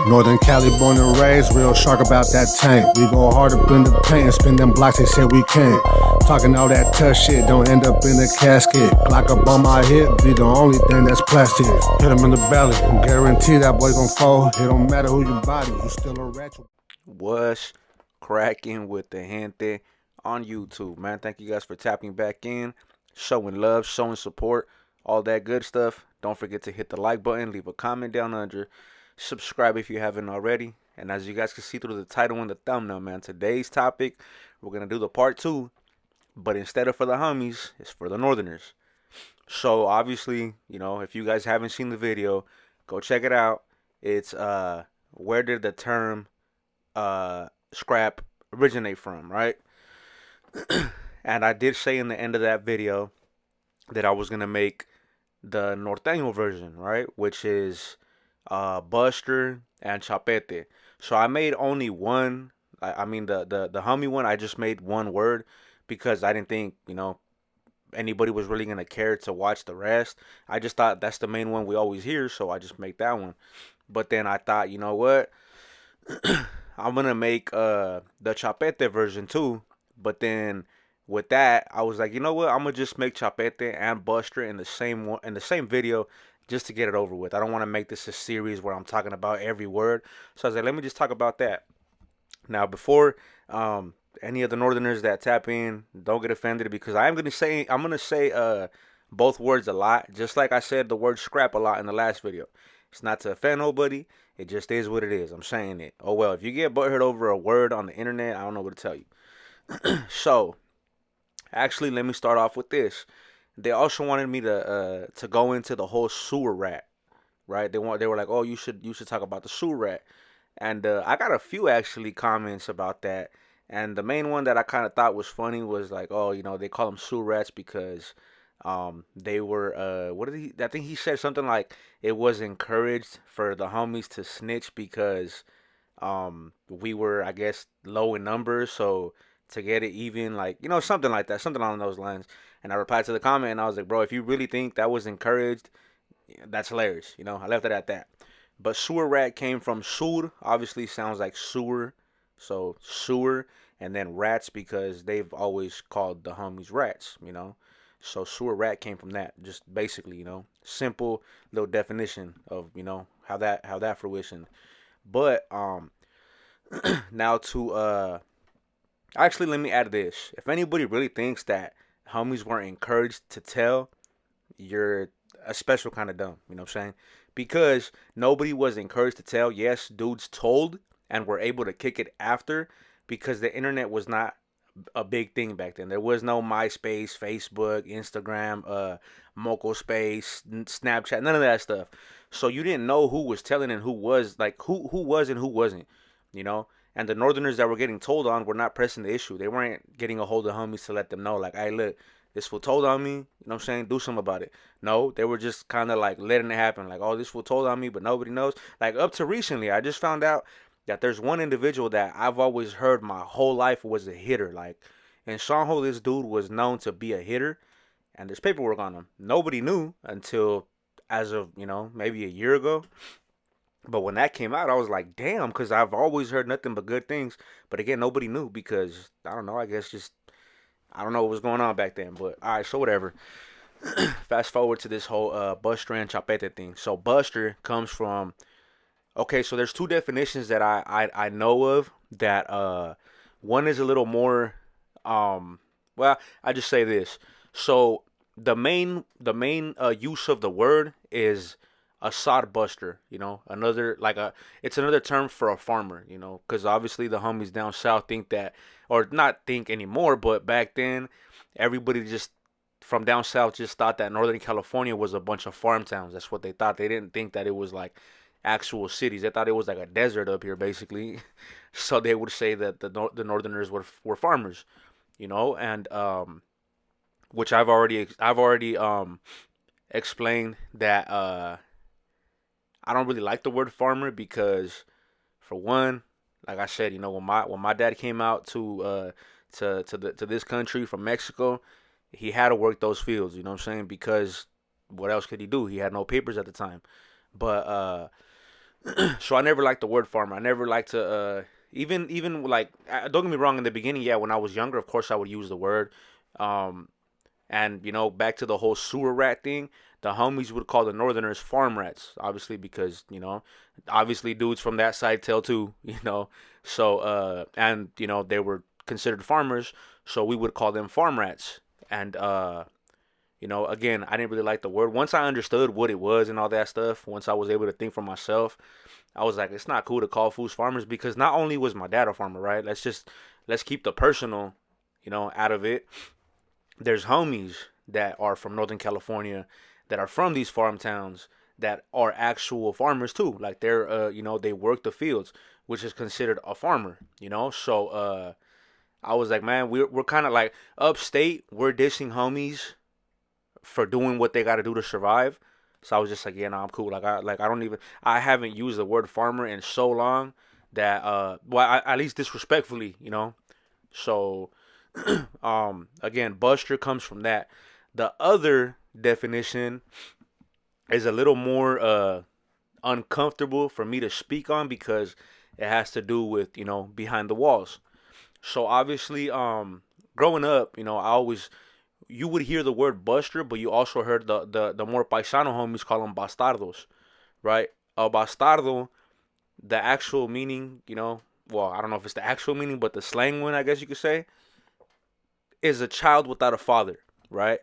Northern Cali born and raised, real shark about that tank. We go hard up in the paint and spin them blocks, they said we can't. Talking all that tough shit, don't end up in a casket. Glock up on my hip, be the only thing that's plastic. Hit him in the belly, guarantee that boy gon' fall. It don't matter who you body, you still a ratchet. What's cracking with the gente on YouTube, man? Thank you guys for tapping back in, showing love, showing support, all that good stuff. Don't forget to hit the like button, leave a comment down under, subscribe if you haven't already. And as you guys can see through the title and the thumbnail, man, today's topic, we're going to do the part 2, but instead of for the homies, it's for the Northerners. So obviously, if you guys haven't seen the video, go check it out. It's where did the term scrap originate from, right? And I did say in the end of that video that I was gonna make the norteño version, right, which is Buster and Chapete. So I made only one. I mean the homie one. I just made one word because I didn't think anybody was really gonna care to watch the rest. I just thought that's the main one we always hear, so I just make that one. But then I thought, you know what? I'm gonna make the Chapete version too. But then with that, I was like, you know what? I'm gonna just make Chapete and Buster in the same video, just to get it over with. I don't want to make this a series where I'm talking about every word. So I was like, let me just talk about that. Now, before any of the Northerners that tap in, don't get offended, because I'm gonna say both words a lot, just like I said the word scrap a lot in the last video. It's not to offend nobody. It just is what it is. I'm saying it. Oh well, if you get butthurt over a word on the internet, I don't know what to tell you. So, actually, let me start off with this. They also wanted me to go into the whole sewer rat, right? They were like, oh, you should talk about the sewer rat, and I got a few actually comments about that. And the main one that I kind of thought was funny was like, oh, they call them sewer rats because they were I think he said something like it was encouraged for the homies to snitch because we were, I guess, low in numbers, so to get it even, like, something like that, something along those lines. And I replied to the comment and I was like, bro, if you really think that was encouraged, that's hilarious. I left it at that. But sewer rat came from sur, obviously sounds like sewer, so sewer, and then rats because they've always called the homies rats. So sewer rat came from that. Just basically, simple little definition of, how that fruition. But now to actually, let me add this. If anybody really thinks that homies weren't encouraged to tell, you're a special kind of dumb. You know what I'm saying? Because nobody was encouraged to tell. Yes, dudes told and were able to kick it after because the internet was not a big thing back then. There was no MySpace, Facebook, Instagram, Moco Space, Snapchat, none of that stuff. So you didn't know who was telling and who was, like, who was and who wasn't, And the Northerners that were getting told on were not pressing the issue. They weren't getting a hold of homies to let them know, like, hey, look, this fool told on me, what I'm saying? Do something about it. No, they were just kind of like letting it happen. Like, oh, this fool told on me, but nobody knows. Like, up to recently, I just found out that there's one individual that I've always heard my whole life was a hitter. Like, in Seanho, this dude was known to be a hitter, and there's paperwork on him. Nobody knew until as of, maybe a year ago. But when that came out, I was like, damn, because I've always heard nothing but good things. But again, nobody knew because, I don't know, I guess just, I don't know what was going on back then. But, all right, so whatever. Fast forward to this whole Buster and Chapete thing. So Buster comes from, okay, so there's two definitions that I know of that one is a little more, well, I just say this. So the main use of the word is a sod buster, another, like, it's another term for a farmer, because obviously the homies down south think that, or not think anymore, but back then everybody just from down south just thought that Northern California was a bunch of farm towns. That's what they thought. They didn't think that it was like actual cities. They thought it was like a desert up here, basically. So they would say that the Northerners were farmers, and which I've already explained that I don't really like the word farmer because, for one, like I said, when my dad came out to this country from Mexico, he had to work those fields. You know what I'm saying? Because what else could he do? He had no papers at the time. But So I never liked the word farmer. I never liked to even like don't get me wrong. In the beginning, yeah, when I was younger, of course I would use the word. Um, and back to the whole sewer rat thing. The homies would call the Northerners farm rats, obviously because obviously dudes from that side tell too. So and they were considered farmers, so we would call them farm rats. And again, I didn't really like the word. Once I understood what it was and all that stuff, once I was able to think for myself, I was like, it's not cool to call fools farmers because not only was my dad a farmer, right? Let's keep the personal, out of it. There's homies that are from Northern California that are from these farm towns that are actual farmers too. Like they're they work the fields, which is considered a farmer. So I was like, man, we're kind of like upstate. We're dissing homies for doing what they got to do to survive. So I was just like, yeah, no, I'm cool. I haven't used the word farmer in so long that at least disrespectfully. So again, Buster comes from that. The other definition is a little more uncomfortable for me to speak on because it has to do with behind the walls. So obviously, growing up, you would hear the word Buster, but you also heard the more paisano homies call them bastardos, right? A bastardo, the actual meaning, well, I don't know if it's the actual meaning, but the slang one, I guess you could say, is a child without a father, right?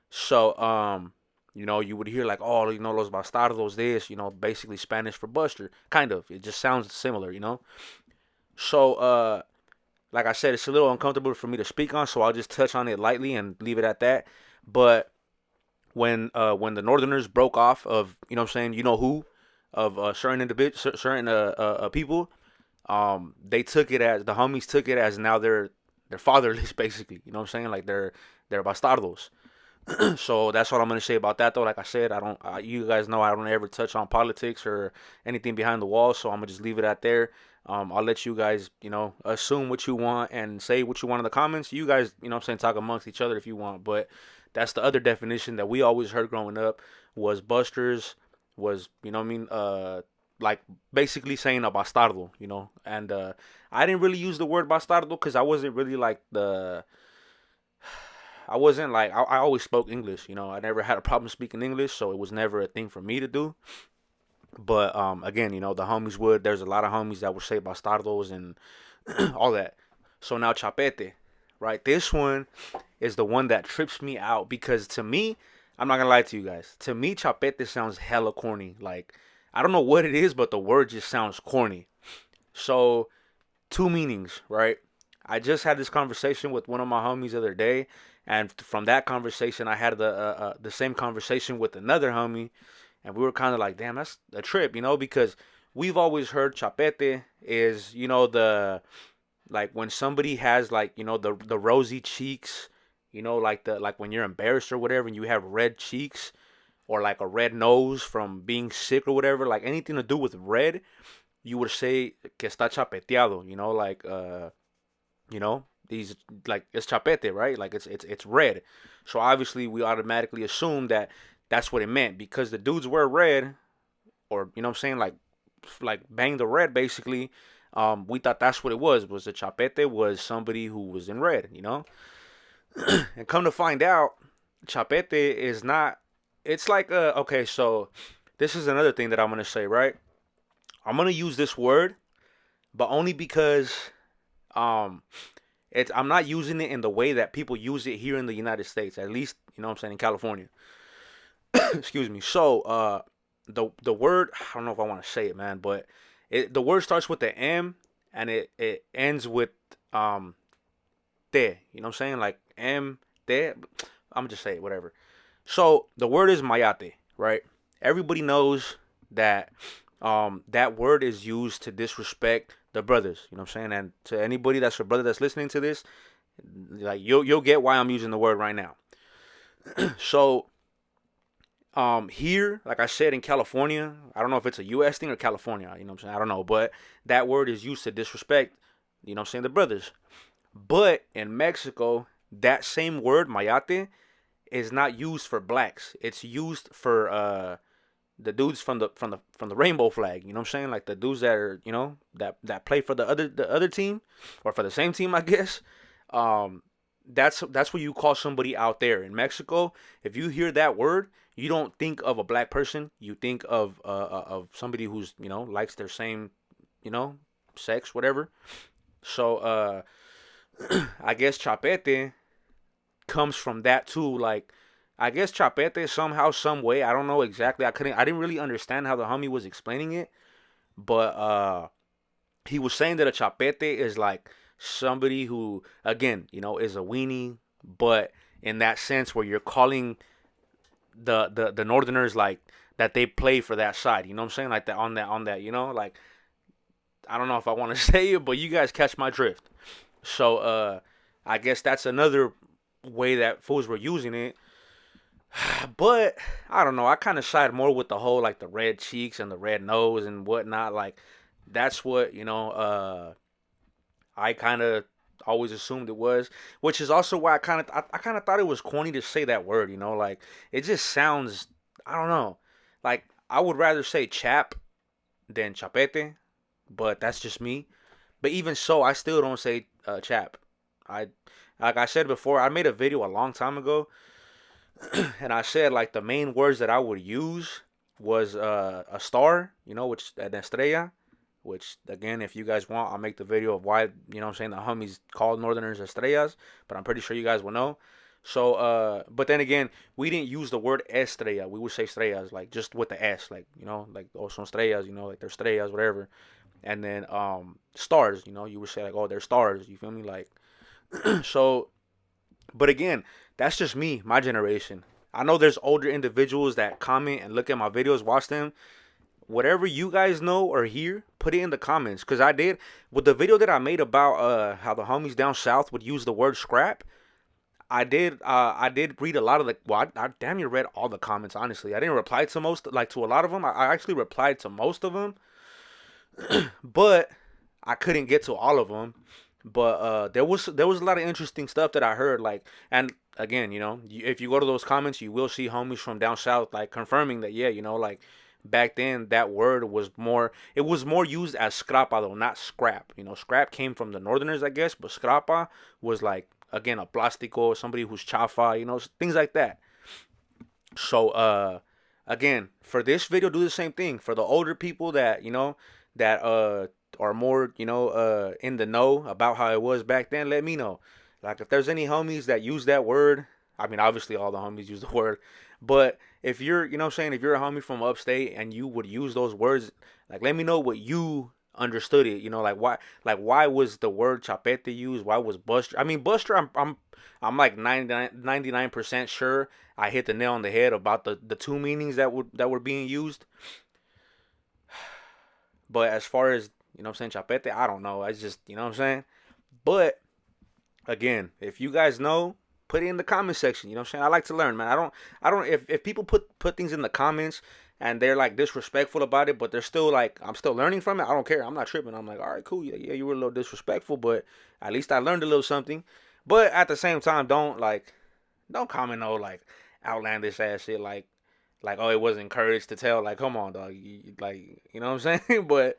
So, you would hear like, oh, los bastardos, this, basically Spanish for Buster, kind of. It just sounds similar. So, like I said, it's a little uncomfortable for me to speak on, so I'll just touch on it lightly and leave it at that. But when the Northerners broke off of, what I'm saying, who, of certain individuals, certain people, they took it as the homies took it as now they're fatherless, basically. You know what I'm saying? Like they're bastardos. So that's what I'm gonna say about that, though. Like I said, I don't. You guys know I don't ever touch on politics or anything behind the walls, so I'm gonna just leave it at there. I'll let you guys, assume what you want and say what you want in the comments. You guys, what I'm saying, talk amongst each other if you want. But that's the other definition that we always heard growing up was busters was, what I mean, like basically saying a bastardo. And I didn't really use the word bastardo because I wasn't really like I wasn't like I always spoke English. I never had a problem speaking English, so it was never a thing for me to do. But again, the homies would. There's a lot of homies that would say bastardos and all that. So now Chapete, right? This one is the one that trips me out because to me, I'm not gonna lie to you guys. To me, Chapete sounds hella corny. Like I don't know what it is, but the word just sounds corny. So two meanings, right? I just had this conversation with one of my homies the other day, and from that conversation, I had the same conversation with another homie, and we were kind of like, damn, that's a trip, because we've always heard chapete is, the like when somebody has like, the rosy cheeks, like when you're embarrassed or whatever, and you have red cheeks or like a red nose from being sick or whatever, like anything to do with red, you would say que está chapeteado, like these like it's chapete, right? Like it's red. So obviously we automatically assume that that's what it meant because the dudes wear red, or what I'm saying, like bang the red basically. We thought that's what it was a chapete was somebody who was in red. And come to find out, chapete is not. It's like okay, so this is another thing that I'm gonna say, right? I'm gonna use this word, but only because um I'm not using it in the way that people use it here in the United States, at least, what I'm saying, in California. Excuse me. So, the word, I don't know if I want to say it, man, but the word starts with the M and it ends with te. You know what I'm saying? Like M te. I'm gonna just say it, whatever. So the word is mayate, right? Everybody knows that that word is used to disrespect the brothers. You know what I'm saying? And to anybody that's a brother that's listening to this, like you'll get why I'm using the word right now. So here, like I said, in California, I don't know if it's a US thing or California, you know what I'm saying? I don't know, but that word is used to disrespect, you know what I'm saying, the brothers. But in Mexico, that same word, mayate, is not used for blacks. It's used for the dudes from the rainbow flag. You know what I'm saying? Like the dudes that are, that play for the other team, or for the same team, I guess. That's what you call somebody out there in Mexico. If you hear that word, you don't think of a black person. You think of somebody who's, likes their same, sex, whatever. So I guess chapete comes from that too. Like, I guess chapete somehow, some way, I don't know exactly. I didn't really understand how the homie was explaining it, but he was saying that a chapete is like somebody who, again, is a weenie, but in that sense where you're calling the Northerners, like, that they play for that side. You know what I'm saying? Like that on that. Like, I don't know if I want to say it, but you guys catch my drift. So I guess that's another way that fools were using it. But I don't know. I kind of side more with the whole, like, the red cheeks and the red nose and whatnot. Like, that's what I kind of always assumed it was, which is also why I kind of thought it was corny to say that word. Like, it just sounds, I don't know. Like, I would rather say chap than chapete, but that's just me. But even so, I still don't say chap. Like I said before, I made a video a long time ago, and I said, like, the main words that I would use was a star, which an estrella, which, again, if you guys want, I'll make the video of why, the homies called Northerners estrellas, but I'm pretty sure you guys will know. So, but then again, we didn't use the word estrella. We would say estrellas, like, just with the S, like, like, oh, son estrellas, like, they're estrellas, whatever. And then stars, you would say, like, oh, they're stars, you feel me? Like, so, but again, that's just me, my generation. I know there's older individuals that comment and look at my videos, watch them. Whatever you guys know or hear, put it in the comments. Because I did, with the video that I made about how the homies down south would use the word scrap, I did read a lot of I damn near read all the comments, honestly. I didn't reply to to a lot of them. I actually replied to most of them. But I couldn't get to all of them. But there was a lot of interesting stuff that I heard, like, and again, if you go to those comments, you will see homies from down south, like, confirming that, yeah, like, back then that word was more used as scrapa, though, not scrap. Scrap came from the Northerners, I guess, but scrapa was, like, again, a plástico, somebody who's chafa, things like that. So again, for this video, do the same thing. For the older people that are more, in the know about how it was back then, let me know. Like, if there's any homies that use that word, I mean, obviously all the homies use the word, but if you're, if you're a homie from upstate and you would use those words, like, let me know what you understood it, like, why was the word chapete used? Why was Buster? I mean, Buster, I'm like 99% sure I hit the nail on the head about the two meanings that were being used. But as far as, chapete, I don't know. It's just, But again, if you guys know, put it in the comment section. I like to learn, man. I don't if people put things in the comments and they're, like, disrespectful about it, but they're still, like, I'm still learning from it, I don't care. I'm not tripping. I'm like, all right, cool. Yeah, you were a little disrespectful, but at least I learned a little something. But at the same time, don't comment no, like, outlandish ass shit, like, oh, it was encouraged to tell. Like, come on, dog. Like, you know what I'm saying? But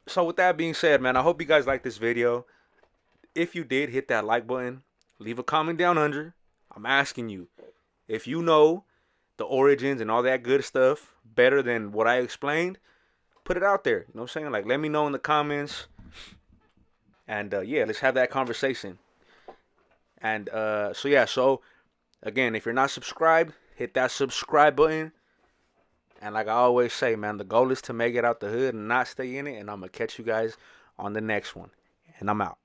so with that being said, man, I hope you guys liked this video. If you did, hit that like button. Leave a comment down under. I'm asking you, if you know the origins and all that good stuff better than what I explained, put it out there. You know what I'm saying? Like, let me know in the comments. And yeah, let's have that conversation. And so again, if you're not subscribed, hit that subscribe button. And like I always say, man, the goal is to make it out the hood and not stay in it. And I'm going to catch you guys on the next one. And I'm out.